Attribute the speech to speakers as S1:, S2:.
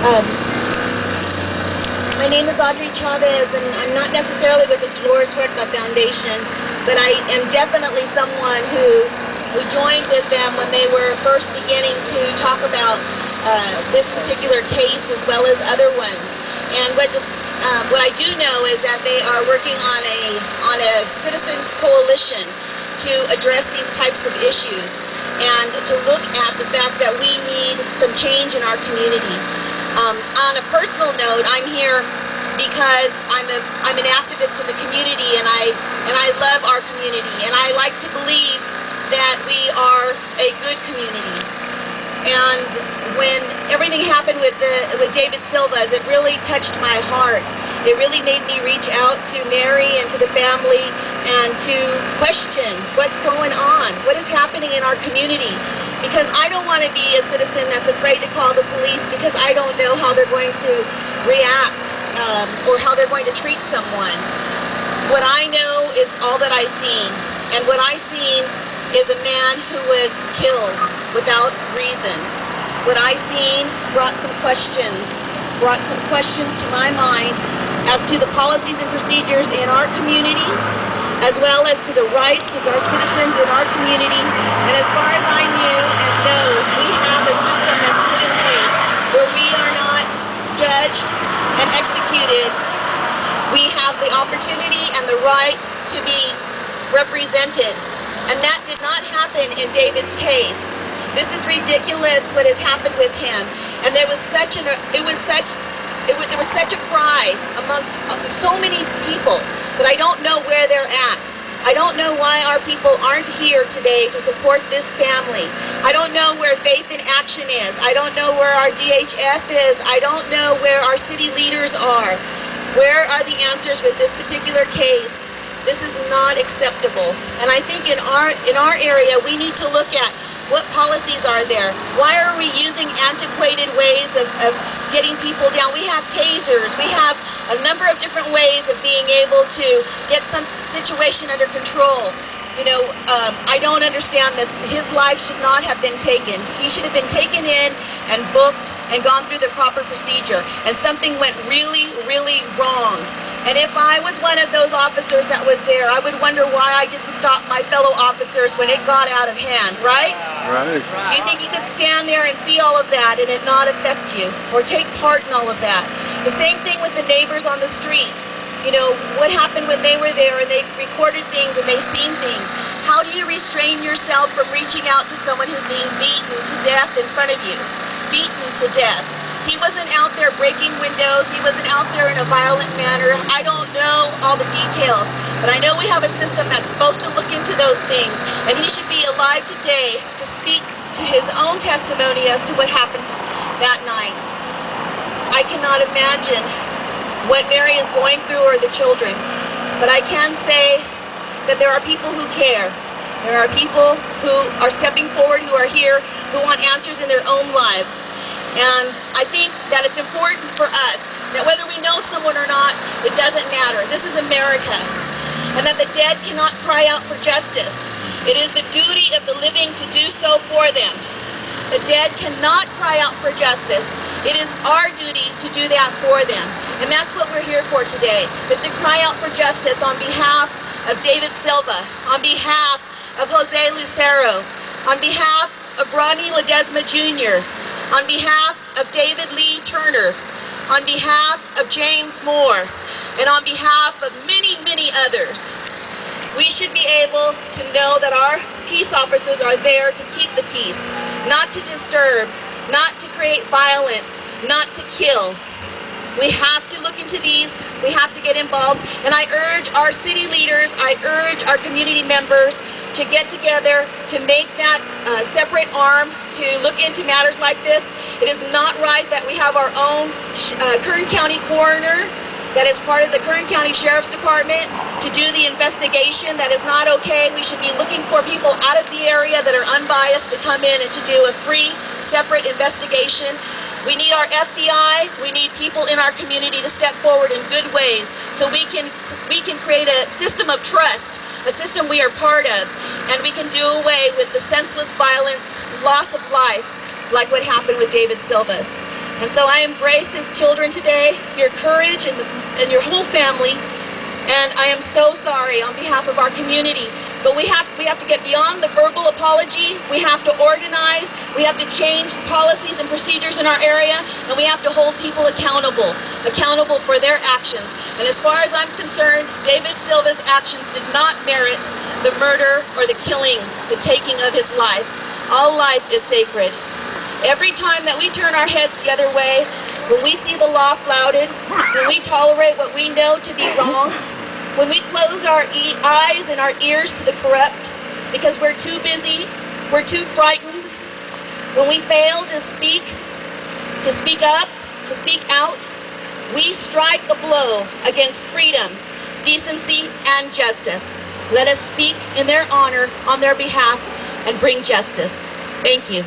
S1: Um, my name is Audrey Chavez, and I'm not necessarily with the Dolores Huerta Foundation, but I am definitely someone who joined with them when they were first beginning to talk about this particular case as well as other ones. And what I do know is that they are working on a citizens coalition to address these types of issues and to look at the fact that we need some change in our community. On a personal note, I'm here because I'm an activist in the community, and I love our community, and I like to believe that we are a good community. And when everything happened with David Silva's, it really touched my heart. It really made me reach out to Mary and to the family and to question what's going on, what is happening in our community. Because I don't want to be a citizen that's afraid to call the police because I don't know how they're going to react or how they're going to treat someone. What I know is all that I've seen. And what I've seen is a man who was killed without reason. What I've seen brought some questions to my mind as to the policies and procedures in our community, as well as to the rights of our citizens in our community. And as far as I knew and know, we have a system that's put in place where we are not judged and executed. We have the opportunity and the right to be represented. And that did not happen in David's case. This is ridiculous what has happened with him. And there was such a cry amongst so many people, but I don't know where they're at. I don't know why our people aren't here today to support this family. I don't know where Faith in Action is. I don't know where our DHF is. I don't know where our city leaders are. Where are the answers with this particular case? This is not acceptable. And I think in our area, we need to look at what policies are there. Why are we using antiquated ways of getting people down? We have tasers. We have a number of different ways of being able to get some situation under control. You know, I don't understand this. His life should not have been taken. He should have been taken in and booked and gone through the proper procedure. And something went really, really wrong. And if I was one of those officers that was there, I would wonder why I didn't stop my fellow officers when it got out of hand, right?
S2: Right.
S1: Do you think you could stand there and see all of that and it not affect you or take part in all of that? The same thing with the neighbors on the street. You know, what happened when they were there and they recorded things and they seen things? How do you restrain yourself from reaching out to someone who's being beaten to death in front of you? Beaten to death. He wasn't out there breaking windows. He wasn't out there in a violent manner. I don't know all the details, but I know we have a system that's supposed to look into those things, and he should be alive today to speak to his own testimony as to what happened that night. I cannot imagine what Mary is going through or the children, but I can say that there are people who care. There are people who are stepping forward, who are here, who want answers in their own lives. And I think that it's important for us that whether we know someone or not, it doesn't matter. This is America. And that the dead cannot cry out for justice. It is the duty of the living to do so for them. The dead cannot cry out for justice. It is our duty to do that for them. And that's what we're here for today, is to cry out for justice on behalf of David Silva, on behalf of Jose Lucero, on behalf of Ronnie Ledesma Jr., on behalf of David Lee Turner, on behalf of James Moore, and on behalf of many, many others. We should be able to know that our peace officers are there to keep the peace, not to disturb, not to create violence, not to kill. We have to look into these. We have to get involved. And I urge our city leaders, I urge our community members to get together, to make that separate arm to look into matters like this. It is not right that we have our own Kern County coroner that is part of the Kern County Sheriff's Department to do the investigation. That is not okay. We should be looking for people out of the area that are unbiased to come in and to do a free, separate investigation. We need our FBI. We need people in our community to step forward in good ways so we can create a system of trust, a system we are part of, and we can do away with the senseless violence, loss of life, like what happened with David Silva's. And so I embrace his children today, your courage and your whole family. And I am so sorry on behalf of our community. But we have to get beyond the verbal apology. We have to organize. We have to change policies and procedures in our area. And we have to hold people accountable for their actions. And as far as I'm concerned, David Silva's actions did not merit the murder or the killing, the taking of his life. All life is sacred. Every time that we turn our heads the other way, when we see the law flouted, when we tolerate what we know to be wrong, when we close our eyes and our ears to the corrupt because we're too busy, we're too frightened, when we fail to speak up, to speak out, we strike a blow against freedom, decency, and justice. Let us speak in their honor, on their behalf, and bring justice. Thank you.